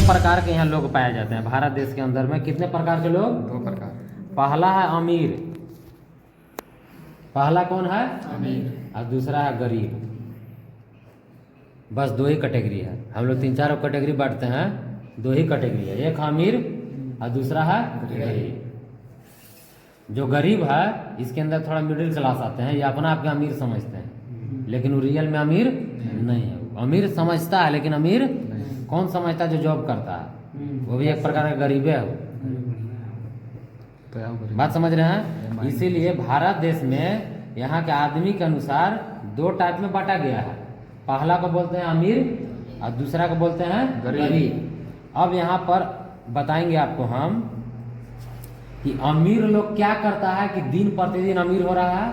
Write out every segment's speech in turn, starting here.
प्रकार के यहाँ लोग पाए जाते हैं भारत देश के अंदर में। कितने प्रकार के लोग? 2 प्रकार। पहला है अमीर, पहला कौन है? अमीर। और दूसरा है गरीब। बस 2 ही कैटेगरी है। हम लोग 3-4 कैटेगरी बांटते हैं, 2 ही कैटेगरी है, एक अमीर और दूसरा है गरीब। जो गरीब है इसके अंदर थोड़ा मिडिल क्लास आते हैं, ये अपना आप के अमीर समझते हैं, लेकिन वो रियल में अमीर नहीं है। अमीर समझता है लेकिन अमीर कौन समझता है? जो जॉब करता है, वो भी एक प्रकार का गरीब है। बात समझ रहे हैं? इसीलिए भारत देश में यहाँ के आदमी के अनुसार 2 टाइप में बांटा गया है। पहला को बोलते हैं अमीर और दूसरा को बोलते हैं गरीब। अब यहाँ पर बताएंगे आपको हम कि अमीर लोग क्या करता है कि दिन प्रतिदिन अमीर हो रहा है,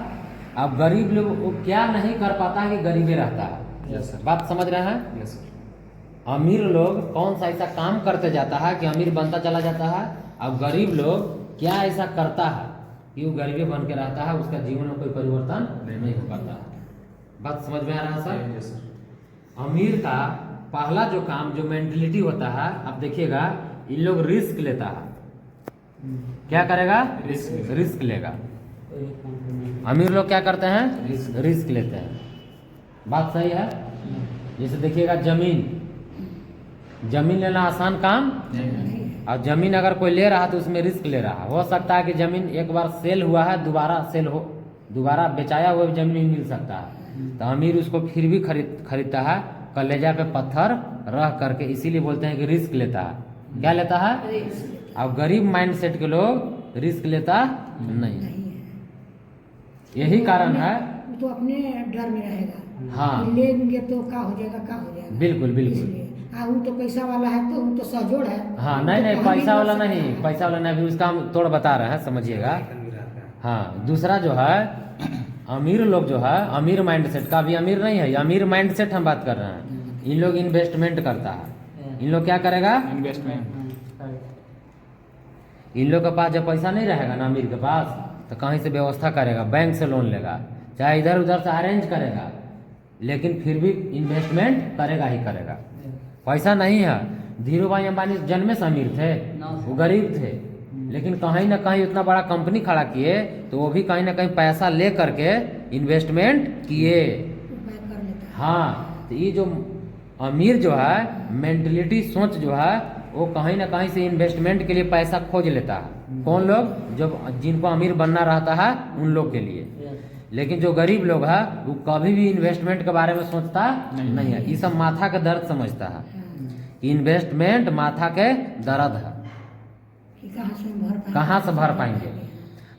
अब गरीब लोग वो क्या नहीं कर पाता है कि गरीबे रहता है। Yes sir. बात समझ रहे हैं? Yes sir. अमीर लोग कौन सा ऐसा काम करते जाता है कि अमीर बनता चला जाता है, और गरीब लोग क्या ऐसा करता है कि वो गरीबी बन के रहता है, उसका जीवन में कोई परिवर्तन नहीं हो पाता है। बात समझ में आ रहा है सर? Yes sir. अमीर का पहला जो काम, जो मेंटलिटी होता है, आप देखिएगा इन लोग रिस्क लेता है। क्या करेगा? रिस्क लेगा। अमीर लोग क्या करते हैं? रिस्क लेते हैं। बात सही है? जैसे देखिएगा जमीन लेना आसान काम, और जमीन अगर कोई ले रहा तो उसमें रिस्क ले रहा। हो सकता है कि जमीन एक बार सेल हुआ है, दोबारा बेचाया हुआ जमीन भी मिल सकता है, तो अमीर उसको फिर भी खरीदता है कलेजा पे पत्थर रह करके। इसीलिए बोलते हैं कि रिस्क लेता है। क्या लेता है? अब गरीब माइंडसेट के लोग रिस्क लेता नहीं। यही कारण है। तो अपने डर में रहेगा। हाँ, लेंगे तो क्या हो जाएगा, क्या हो जाएगा। बिल्कुल बिल्कुल। इसलिए वो तो पैसा वाला है, तो वो तो सहजोड़ है। हाँ, नहीं पैसा वाला नहीं, पैसा वाला नहीं, अभी उसका हम थोड़ा बता रहे हैं, समझिएगा। हाँ, दूसरा जो है अमीर लोग जो है, अमीर माइंडसेट का, अभी अमीर नहीं है, अमीर माइंडसेट हम बात कर रहे हैं। इन लोग इन्वेस्टमेंट करता है। इन लोग क्या करेगा? इन्वेस्टमेंट। इन लोग के पास जब पैसा नहीं रहेगा ना अमीर के पास, तो कहीं से व्यवस्था करेगा, बैंक से लोन लेगा, चाहे इधर उधर से अरेंज करेगा, लेकिन फिर भी इन्वेस्टमेंट करेगा ही करेगा। पैसा नहीं है। धीरू भाई अंबानी जन्मे से अमीर थे, वो गरीब थे, लेकिन कहीं ना कहीं उतना बड़ा कंपनी खड़ा किए, तो वो भी कहीं ना कहीं पैसा ले करके इन्वेस्टमेंट किए। उपाय कर लेता है। हाँ, तो ये जो अमीर जो है मेंटलिटी, सोच जो है, वो कहीं ना कहीं से इन्वेस्टमेंट के लिए पैसा खोज लेता है। कौन लोग? जो जिनको अमीर बनना रहता है उन लोग के लिए। लेकिन जो गरीब लोग है वो कभी भी इन्वेस्टमेंट के बारे में सोचता नहीं है। ये सब माथा का दर्द समझता है कि इन्वेस्टमेंट माथा के दर्द है, कि कहाँ से भर पाएंगे।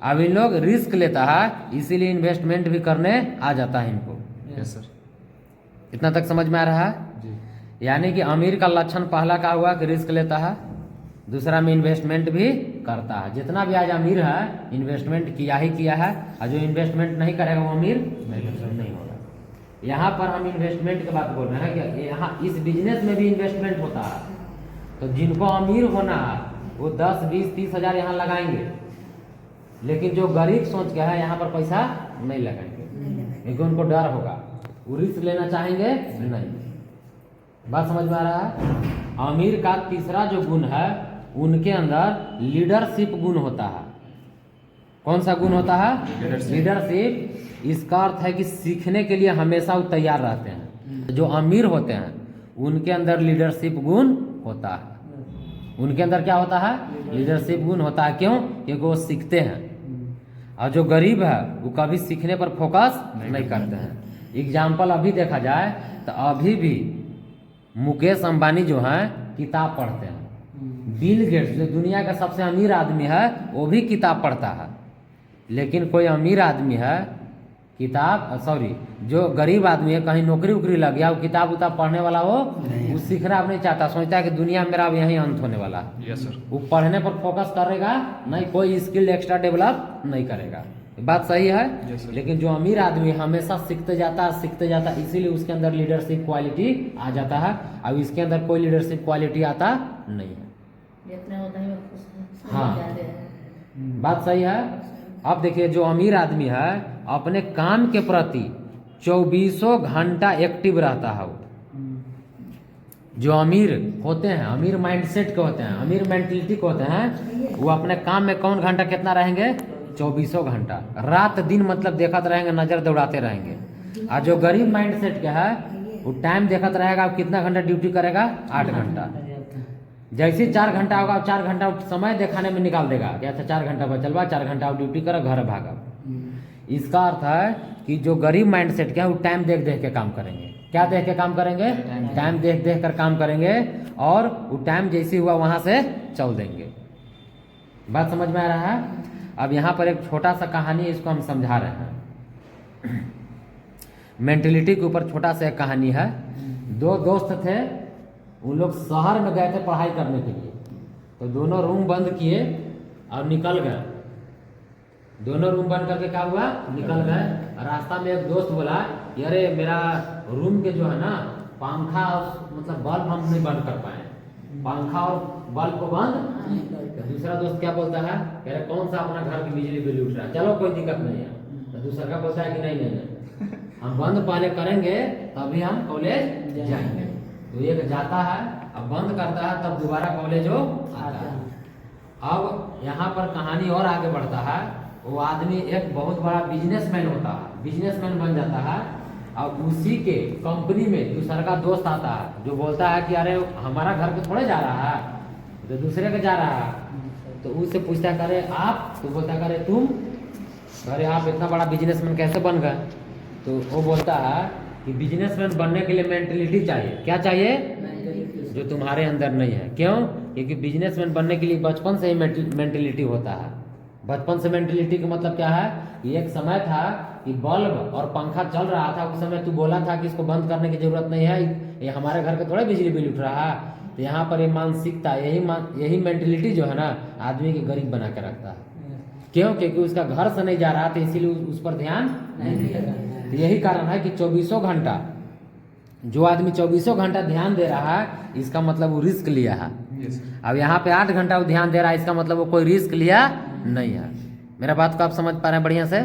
अब इन लोग रिस्क लेता है, इसीलिए इन्वेस्टमेंट भी करने आ जाता है इनको। Yes sir. इतना तक समझ में आ रहा है? जी। यानी कि अमीर का लक्षण पहला का हुआ कि रिस्क लेता है, दूसरा में इन्वेस्टमेंट भी करता है। जितना भी आज अमीर है इन्वेस्टमेंट किया ही किया है, और जो इन्वेस्टमेंट नहीं करेगा वो अमीर नहीं होगा। यहाँ पर हम इन्वेस्टमेंट की बात बोल रहे हैं कि यहाँ इस बिजनेस में भी इन्वेस्टमेंट होता है। तो जिनको अमीर होना है वो 10, 20, 30 हजार यहाँ लगाएंगे, लेकिन जो गरीब सोच के है यहाँ पर पैसा नहीं लगाएंगे, क्योंकि उनको डर होगा, वो रिस्क लेना चाहेंगे नहीं। बात समझ में आ रहा है? अमीर का तीसरा जो गुण है, उनके अंदर लीडरशिप गुण होता है। कौन सा गुण होता है? लीडरशिप। इसका अर्थ है कि सीखने के लिए हमेशा वो तैयार रहते हैं। जो अमीर होते हैं उनके अंदर लीडरशिप गुण होता है। उनके अंदर क्या होता है? लीडरशिप गुण होता है। क्यों? क्योंकि वो सीखते हैं। और जो गरीब है वो कभी सीखने पर फोकस नहीं करते हैं। एग्जाम्पल अभी देखा जाए तो अभी भी मुकेश अंबानी जो हैं किताब पढ़ते हैं। बिल गेट्स जो दुनिया का सबसे अमीर आदमी है वो भी किताब पढ़ता है। लेकिन कोई अमीर आदमी है जो गरीब आदमी है, कहीं नौकरी उकरी लग गया, वो किताब उताब पढ़ने वाला वो सीखना अब नहीं चाहता, सोचता है कि दुनिया मेरा अब यहीं अंत होने वाला है। Yes sir. वो पढ़ने पर फोकस करेगा नहीं, कोई स्किल एक्स्ट्रा डेवलप नहीं करेगा। बात सही है? Yes, sir. लेकिन जो अमीर आदमी हमेशा सीखते जाता है, इसीलिए उसके अंदर लीडरशिप क्वालिटी आ जाता है। अब इसके अंदर कोई लीडरशिप क्वालिटी आता नहीं है। जितना होता है वो हाँ। जाते हैं। बात सही है? अब देखिए, जो अमीर आदमी है अपने काम के प्रति 24 घंटा एक्टिव रहता है। वो जो अमीर होते हैं, अमीर माइंडसेट के होते हैं, अमीर मेंटलिटी के होते हैं, वो अपने काम में कौन घंटा कितना रहेंगे? 24 घंटा, रात दिन मतलब देखते रहेंगे, नज़र दौड़ाते रहेंगे। और जो गरीब माइंडसेट के है वो टाइम देखते रहेगा, कितना घंटा ड्यूटी करेगा? 8 घंटा। जैसे 4 घंटा होगा 4 घंटा समय दिखाने में निकाल देगा कि अच्छा 4 घंटा बचल बा, 4 घंटा आप ड्यूटी करो, घर भागा। इसका अर्थ है कि जो गरीब माइंडसेट के है वो टाइम देख देख के काम करेंगे। क्या देख के काम करेंगे? टाइम देख देख कर काम करेंगे, और वो टाइम जैसे हुआ वहाँ से चल देंगे। बात समझ में आ रहा है? अब यहाँ पर एक छोटा सा कहानी, इसको हम समझा रहे हैं। मेंटलिटी के ऊपर छोटा सा एक कहानी है। 2 दोस्त थे, उन लोग शहर में गए थे पढ़ाई करने के लिए। तो दोनों रूम बंद किए और निकल गए। दोनों रूम बंद करके क्या हुआ? निकल गए। रास्ता में एक दोस्त बोला, अरे मेरा रूम के जो है ना पंखा मतलब बल्ब हम नहीं बंद कर पाए, पंखा और बल्ब को बंद। तो दूसरा दोस्त क्या बोलता है? कह रहे कौन सा अपना घर की बिजली बिल उठ रहा है, चलो कोई दिक्कत नहीं है। तो दूसरा क्या बोलता है कि नहीं नहीं नहीं, हम बंद पहले करेंगे तभी हम कॉलेज जाएंगे। तो एक जाता है, अब बंद करता है, तब दोबारा कॉलेज हो आता है। अब यहाँ पर कहानी और आगे बढ़ता है। वो आदमी एक बहुत बड़ा बिजनेसमैन होता है, बिजनेसमैन बन जाता है। और उसी के कंपनी में दूसरा का दोस्त आता है जो बोलता है कि अरे हमारा घर पे थोड़े जा रहा है, तो दूसरे के जा रहा है। तो उससे पूछता है करे आप, तो बोलता करे तुम, अरे आप इतना बड़ा बिजनेसमैन कैसे बन गए? तो वो बोलता है कि बिजनेसमैन बनने के लिए मेंटलिटी चाहिए। क्या चाहिए? जो तुम्हारे अंदर नहीं है। क्यों? क्योंकि बिजनेसमैन बनने के लिए बचपन से ही मेंटलिटी होता है। बचपन से मेंटलिटी का मतलब क्या है? कि एक समय था कि बल्ब और पंखा चल रहा था, उस समय तू बोला था कि इसको बंद करने की जरूरत नहीं है, ये हमारे घर के थोड़े बिजली बिल उठ रहा है। तो यहाँ पर ये मानसिकता, यही मेंटलिटी जो है ना आदमी की गरीब बना के रखता है। क्यों? क्योंकि उसका घर से नहीं जा रहा था, इसीलिए उस पर ध्यान नहीं दिया। तो यही कारण है कि 24 घंटा जो आदमी 24 घंटा ध्यान दे रहा है, इसका मतलब वो रिस्क लिया है। अब यहाँ पे 8 घंटा वो ध्यान दे रहा है, इसका मतलब वो कोई रिस्क लिया नहीं है। मेरा बात को आप समझ पा रहे हैं बढ़िया से?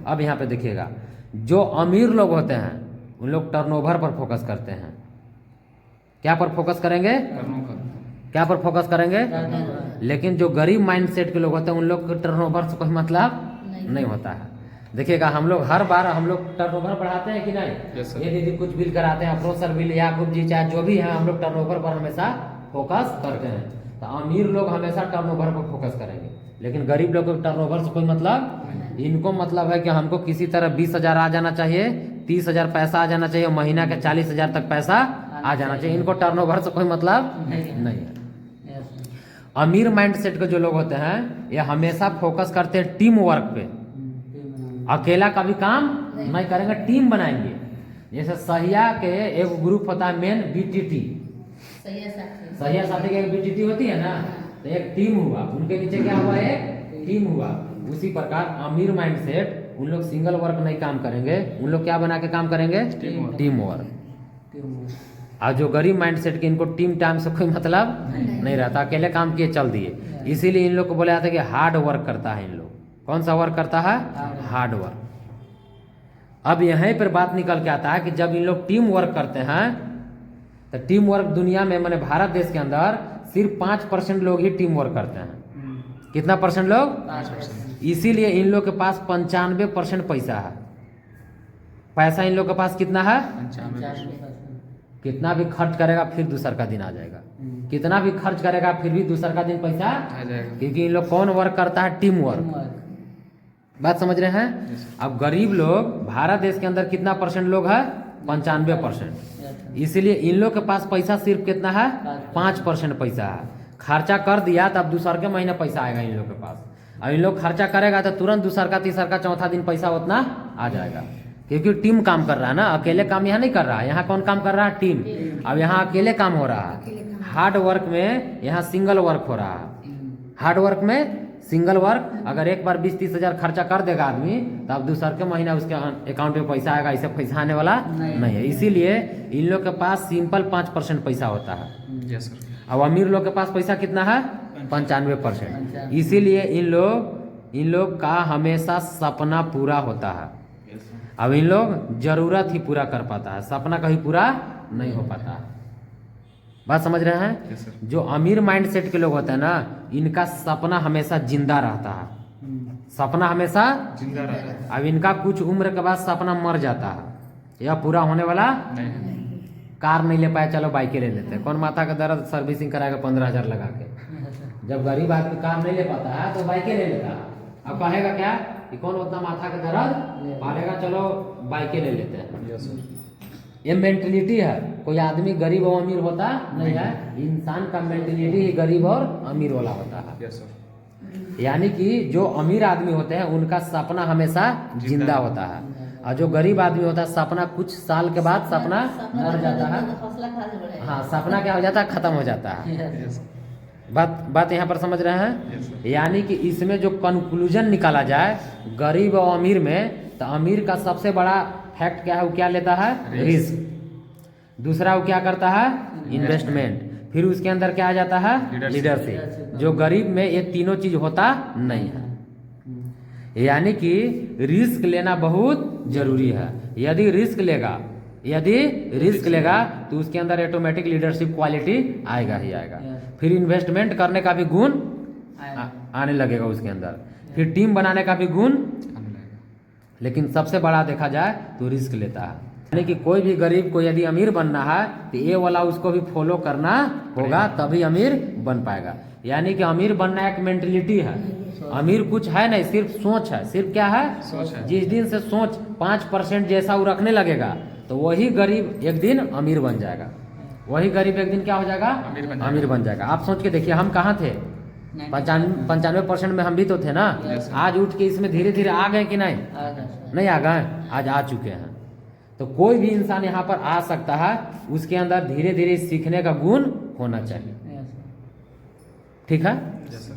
अब यहाँ पे देखिएगा, जो अमीर लोग होते हैं उन लोग टर्नओवर पर फोकस करते हैं। क्या पर फोकस करेंगे? क्या पर फोकस करेंगे? लेकिन जो गरीब माइंडसेट के लोग होते हैं उन लोग के टर्नओवर से कोई मतलब नहीं होता है। देखिएगा, हम लोग हर बार हम लोग टर्नओवर बढ़ाते हैं कि नहीं? Yes, sir. ये दीदी कुछ बिल कराते हैं, अप्रोचर बिल, याकूब जी चाहे जो भी है, हम लोग टर्नओवर पर हमेशा फोकस करते हैं। तो अमीर लोग हमेशा टर्नओवर पर फोकस करेंगे, लेकिन गरीब लोगों को टर्नओवर से कोई मतलब, इनको मतलब है कि हमको किसी तरह 20,000 आ जाना चाहिए, 30,000 पैसा आ जाना चाहिए, महीना के 40,000 तक पैसा आ जाना चाहिए। इनको टर्नओवर से कोई मतलब नहीं है। अमीर माइंडसेट के जो लोग होते हैं ये हमेशा फोकस करते हैं टीम वर्क पे। अकेला कभी काम नहीं करेंगे, टीम बनाएंगे। जैसे सहिया के एक ग्रुप होता है मेन, बीटीटी, सहिया साथी की एक बीटीटी होती है ना, तो एक टीम हुआ, उनके नीचे क्या हुआ? एक टीम हुआ। उसी प्रकार अमीर माइंडसेट उन लोग सिंगल वर्क नहीं काम करेंगे, उन लोग क्या बना के काम करेंगे? Team work. और जो गरीब माइंडसेट के, इनको टीम टाइम से कोई मतलब नहीं रहता, अकेले काम किए चल दिए। इसीलिए इन लोग को बोला जाता है कि हार्ड वर्क करता है इन लोग। कौन सा वर्क करता है? Hard work. अब यहीं पर बात निकल के आता है कि जब इन लोग टीम वर्क करते हैं, तो टीम वर्क दुनिया में, मैंने भारत देश के अंदर सिर्फ 5% लोग ही टीम वर्क करते हैं। कितना परसेंट लोग? 5%। इसीलिए इन लोग के पास 95% पैसा है। पैसा इन लोग के पास कितना है? 95%। कितना भी खर्च करेगा फिर दूसर का दिन आ जाएगा, कितना भी खर्च करेगा फिर भी दूसर का दिन पैसा आ जाएगा। क्योंकि इन लोग कौन वर्क करता है? Team work. बात समझ रहे हैं? अब गरीब लोग भारत देश के अंदर कितना परसेंट लोग है? 95%। इसीलिए इन लोग के पास पैसा सिर्फ कितना है? 5% पैसा है। खर्चा कर दिया तब दूसर के महीने पैसा आएगा इन लोग के पास। अब इन लोग खर्चा करेगा तो तुरंत दूसर का, तीसर का, चौथा दिन पैसा उतना आ जाएगा, क्योंकि टीम काम कर रहा है ना। अकेले काम यहाँ नहीं कर रहा है, यहाँ कौन काम कर रहा है? टीम। अब यहाँ अकेले काम हो रहा है। हार्ड वर्क में यहाँ सिंगल वर्क हो रहा है। हार्ड वर्क में सिंगल वर्क, अगर एक बार 20-30 हजार खर्चा कर देगा आदमी, तो अब दूसर के महीना उसके अकाउंट में पैसा आएगा, इससे पैसा आने वाला नहीं है। इसीलिए इन लोग के पास सिंपल 5% पैसा होता है। Yes sir. अब अमीर लोग के पास पैसा कितना है? 95%। इसीलिए इन लोग का हमेशा सपना पूरा होता है। अब इन लोग जरूरत ही पूरा कर पाता है, सपना कहीं पूरा नहीं हो पाता है। बात समझ रहे हैं? Yes, sir. जो अमीर माइंडसेट के लोग होते हैं ना, इनका सपना हमेशा जिंदा रहता है, सपना हमेशा। जिंदा रहा है। अब इनका कुछ उम्र के बाद सपना मर जाता है, यह पूरा होने वाला। नहीं है। कार नहीं ले पाए, चलो बाइकें ले लेते हैं। कौन माथा का दर्द सर्विसिंग कराएगा 15,000 लगा के? जब गरीब आदमी कार नहीं ले पाता है तो बाइकें ले लेता है। अब कहेगा क्या कि कौन उतना माथा का दर्द पालेगा, चलो बाइकें ले लेते हैं। Yes sir. ये मेंटलिटी है। कोई आदमी गरीब और अमीर होता नहीं है, इंसान का मेंटलिटी ही गरीब और अमीर वाला होता है। Yes sir. यानी कि जो अमीर आदमी होते हैं उनका सपना हमेशा जिंदा होता है, और जो गरीब आदमी होता है सपना कुछ साल के बाद सपना मर जाता है। हौसला खास बढ़ेगा। हाँ, सपना क्या हो जाता है, खत्म हो जाता है। यस बात यहाँ पर समझ रहे हैं? यस यानी कि इसमें जो कंक्लूजन निकाला जाए गरीब और अमीर में, तो अमीर का सबसे बड़ा फैक्ट क्या है, वो क्या लेता है, रिस्क। दूसरा वो क्या करता है, इन्वेस्टमेंट। फिर उसके अंदर क्या आ जाता है, लीडरशिप। जो गरीब में ये तीनों चीज होता नहीं है। यानी कि रिस्क लेना बहुत जरूरी है। यदि रिस्क लेगा तो उसके अंदर ऑटोमेटिक लीडरशिप क्वालिटी आएगा ही आएगा। फिर इन्वेस्टमेंट करने का भी गुण आने लगेगा उसके अंदर। फिर टीम बनाने का भी गुण, लेकिन सबसे बड़ा देखा जाए तो रिस्क लेता है। यानी कि कोई भी गरीब को यदि अमीर बनना है तो ये वाला उसको भी फॉलो करना होगा, तभी अमीर बन पाएगा। यानी कि अमीर बनना एक मेंटलिटी है, अमीर कुछ है नहीं, सिर्फ सोच है। सिर्फ क्या है, सोच है। जिस दिन से सोच 5% जैसा वो रखने लगेगा तो वही गरीब एक दिन अमीर बन जाएगा। वही गरीब एक दिन क्या हो जाएगा, अमीर बन जाएगा। आप सोच के देखिए, हम कहाँ थे, 95% में हम भी तो थे ना। आज उठ के इसमें धीरे धीरे आ गए कि नहीं? नहीं आ गए, आज आ चुके हैं। तो कोई भी इंसान यहाँ पर आ सकता है, उसके अंदर धीरे धीरे सीखने का गुण होना चाहिए। ठीक है? Yes sir.